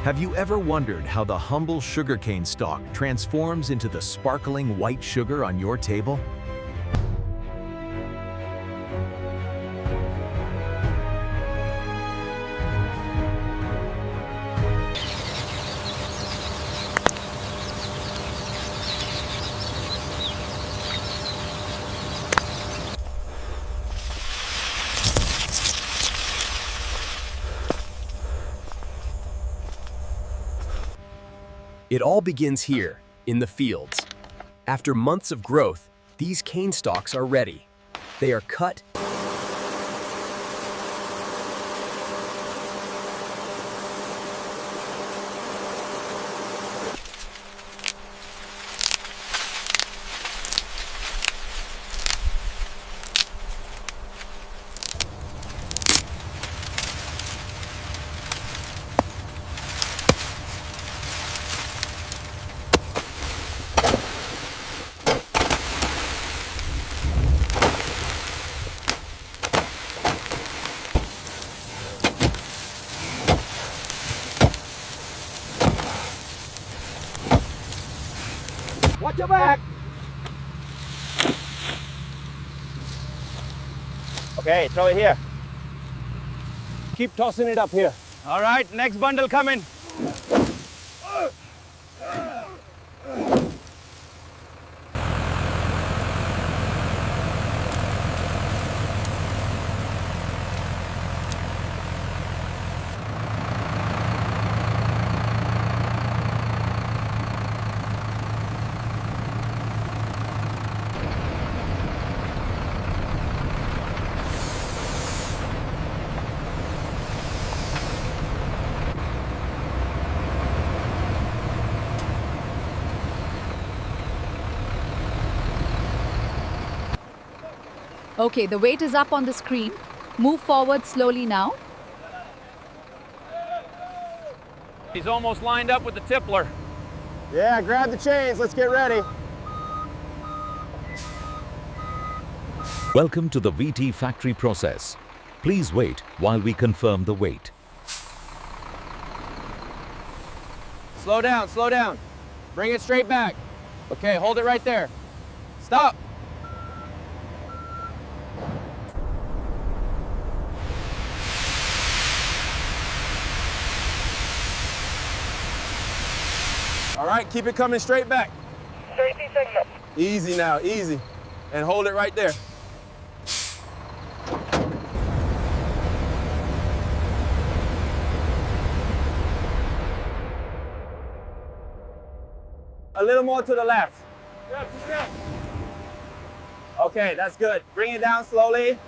Have you ever wondered how the humble sugarcane stalk transforms into the sparkling white sugar on your table? It all begins here, in the fields. After months of growth, these cane stalks are ready. They are cut Watch your back. Okay, throw it here. Keep tossing it up here. All right, next bundle coming. Okay, the weight is up on the screen. Move forward slowly now. He's almost lined up with the tippler. Yeah, grab the chains. Let's get ready. Welcome to the VT factory process. Please wait while we confirm the weight. Slow down, slow down. Bring it straight back. Okay, hold it right there. Stop. All right, keep it coming straight back. 30 seconds. Easy now, easy. And hold it right there. A little more to the left. Okay, that's good. Bring it down slowly.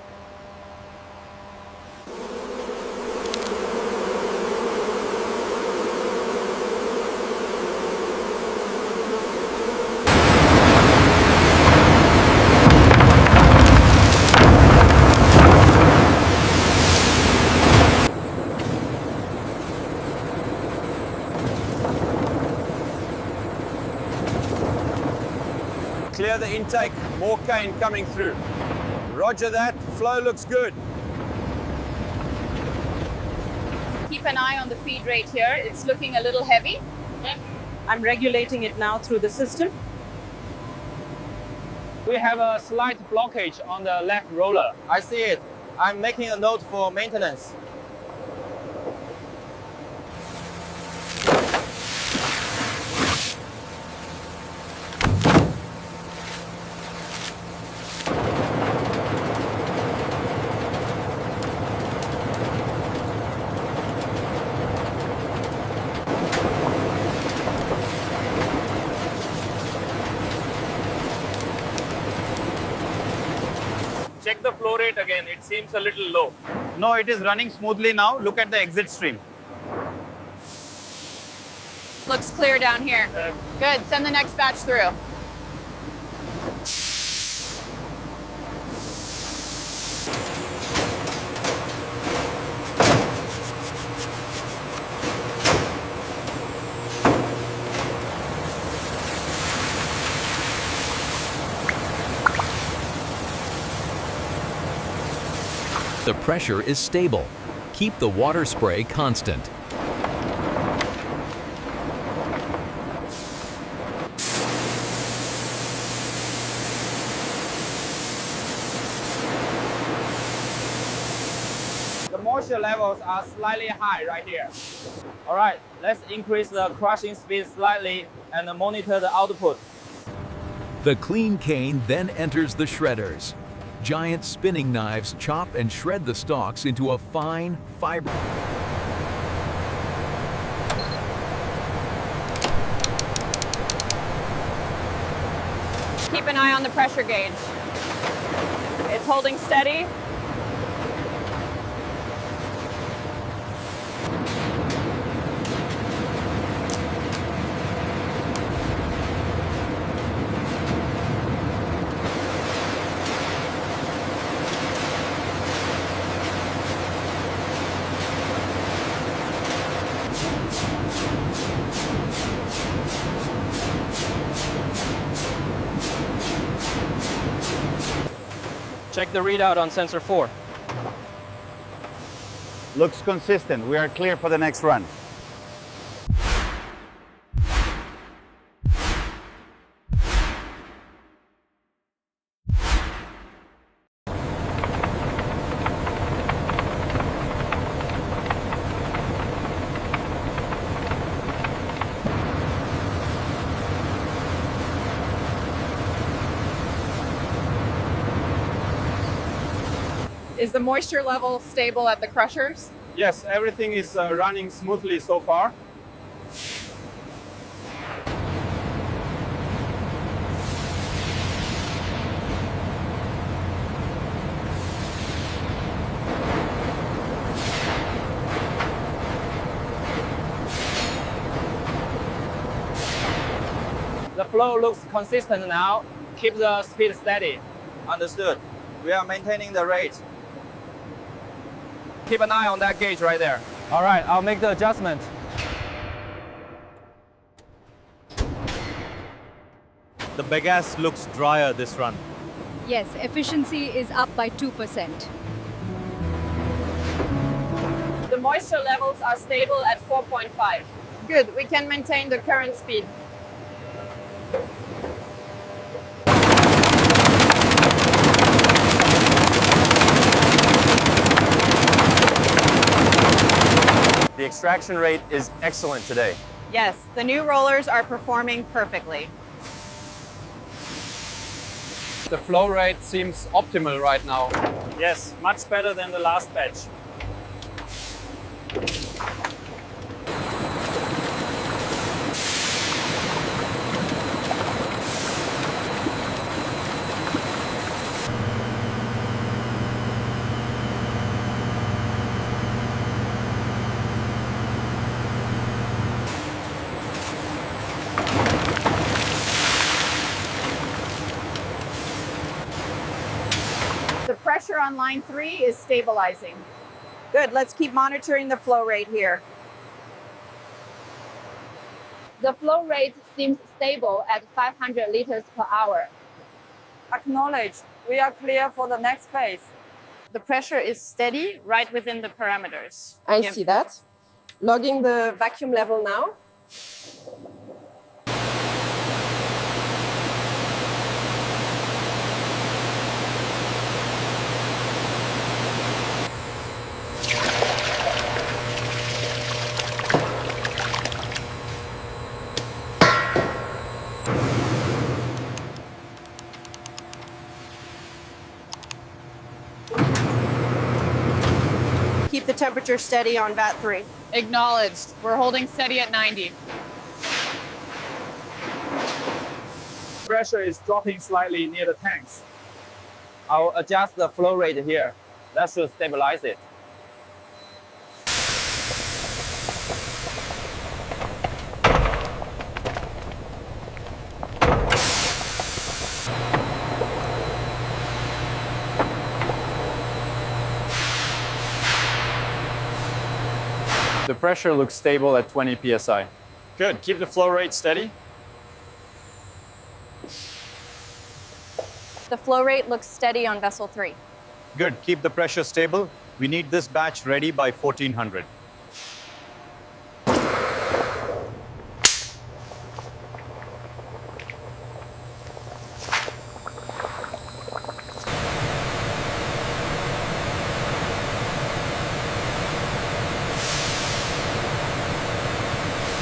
Clear the intake, more cane coming through. Roger that, flow looks good. Keep an eye on the feed rate here. It's looking a little heavy. I'm regulating it now through the system. We have a slight blockage on the left roller. I see it. I'm making a note for maintenance. Check the flow rate again, it seems a little low. No, it is running smoothly now. Look at the exit stream. Looks clear down here. Good, send the next batch through. The pressure is stable. Keep the water spray constant. moisture levels are slightly high right here. All right, let's increase the crushing speed slightly and monitor the output. The clean cane then enters the shredders. Giant spinning knives chop and shred the stalks into a fine, fiber. Keep an eye on the pressure gauge. It's holding steady. Check the readout on sensor 4. Looks consistent. We are clear for the next run. Is the moisture level stable at the crushers? Yes, everything is running smoothly so far. The flow looks consistent now. Keep the speed steady. Understood. We are maintaining the rate. Keep an eye on that gauge right there. All right, I'll make the adjustment. The bagasse looks drier this run. Yes, efficiency is up by 2%. The moisture levels are stable at 4.5. Good, we can maintain the current speed. The extraction rate is excellent today. Yes, the new rollers are performing perfectly. The flow rate seems optimal right now. Yes, much better than the last batch. The pressure on line 3 is stabilizing. Good, let's keep monitoring the flow rate here. The flow rate seems stable at 500 liters per hour. Acknowledged. We are clear for the next phase. The pressure is steady right within the parameters. I see that. Logging the vacuum level now. Keep the temperature steady on vat 3. Acknowledged. We're holding steady at 90. Pressure is dropping slightly near the tanks. I'll adjust the flow rate here. That should stabilize it. The pressure looks stable at 20 psi. Good, keep the flow rate steady. The flow rate looks steady on vessel 3. Good, keep the pressure stable. We need this batch ready by 1400.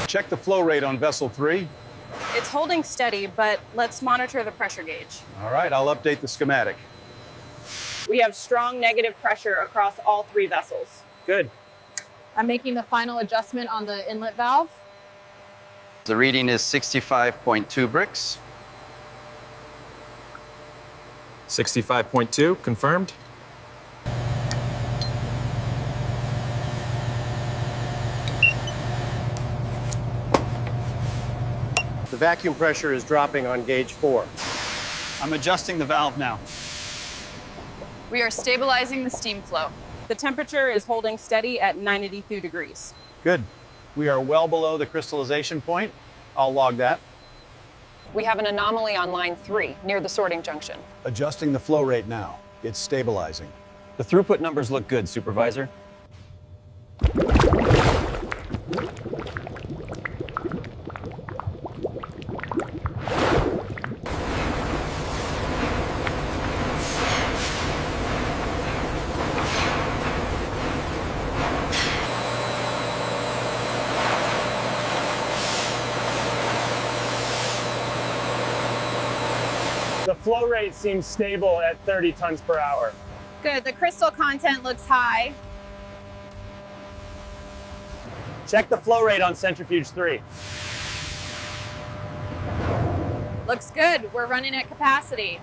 Check the flow rate on vessel 3. It's holding steady, but let's monitor the pressure gauge. All right, I'll update the schematic. We have strong negative pressure across all 3 vessels. Good. I'm making the final adjustment on the inlet valve. The reading is 65.2 bricks. 65.2, confirmed. The vacuum pressure is dropping on gauge 4. I'm adjusting the valve now. We are stabilizing the steam flow. The temperature is holding steady at 92 degrees. Good. We are well below the crystallization point. I'll log that. We have an anomaly on line 3 near the sorting junction. Adjusting the flow rate now. It's stabilizing. The throughput numbers look good, Supervisor. The flow rate seems stable at 30 tons per hour. Good, the crystal content looks high. Check the flow rate on centrifuge 3. Looks good, we're running at capacity.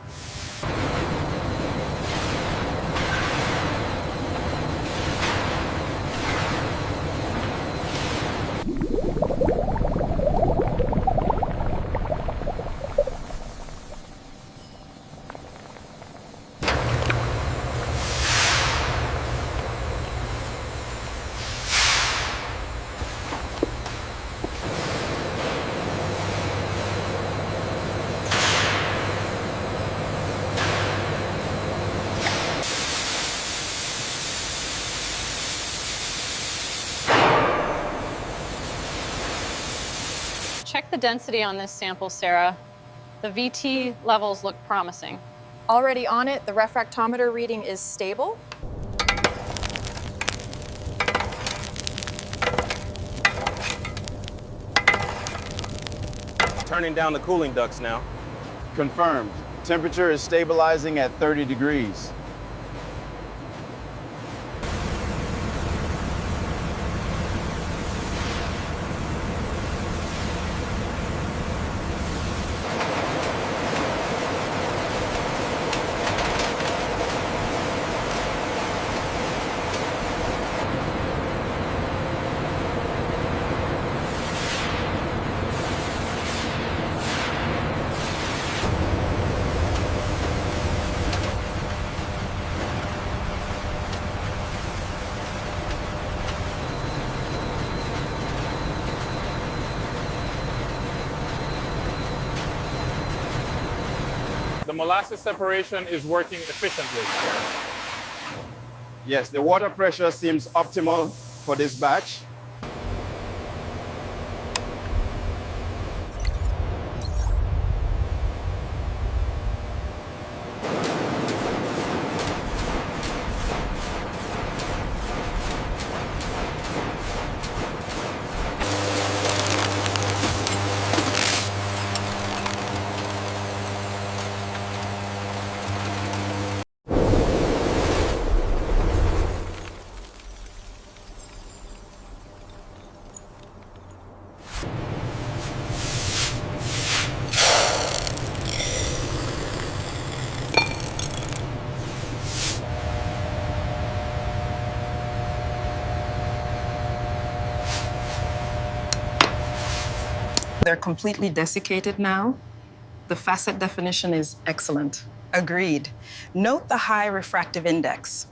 Check the density on this sample, Sarah. The VT levels look promising. Already on it, the refractometer reading is stable. Turning down the cooling ducts now. Confirmed. Temperature is stabilizing at 30 degrees. The molasses separation is working efficiently. Yes, the water pressure seems optimal for this batch. They're completely desiccated now. The facet definition is excellent. Agreed. Note the high refractive index.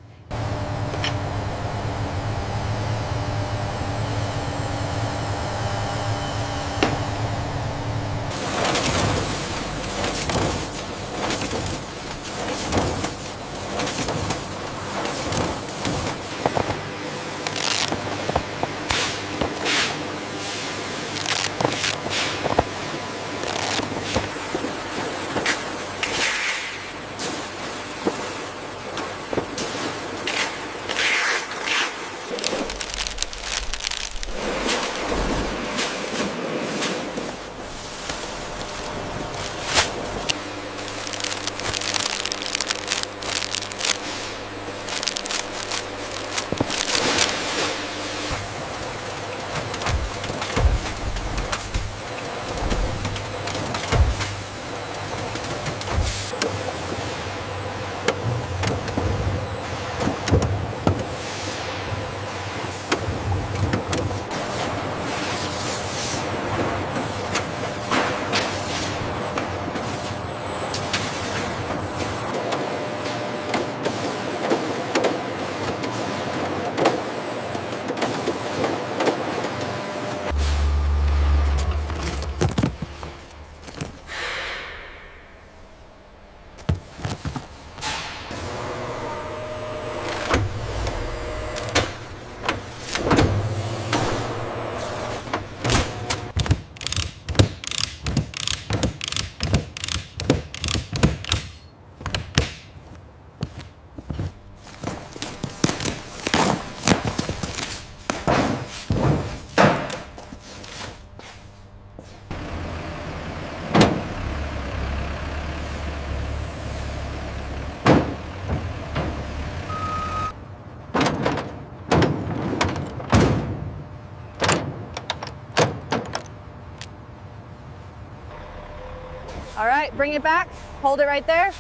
All right, bring it back, hold it right there,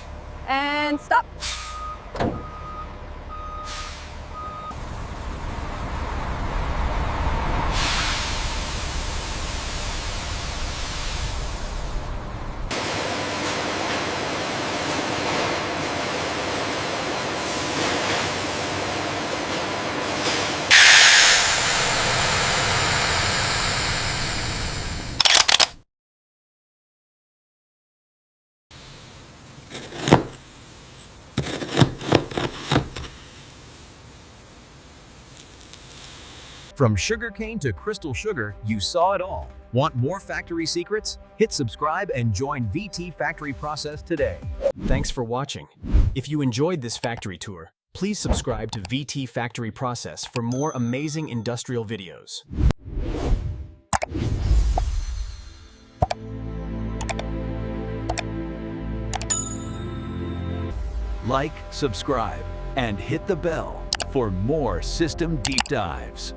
and stop. From sugarcane to crystal sugar, you saw it all. Want more factory secrets? Hit subscribe and join VT Factory Process today. Thanks for watching. If you enjoyed this factory tour, please subscribe to VT Factory Process for more amazing industrial videos. Like, subscribe, and hit the bell for more system deep dives.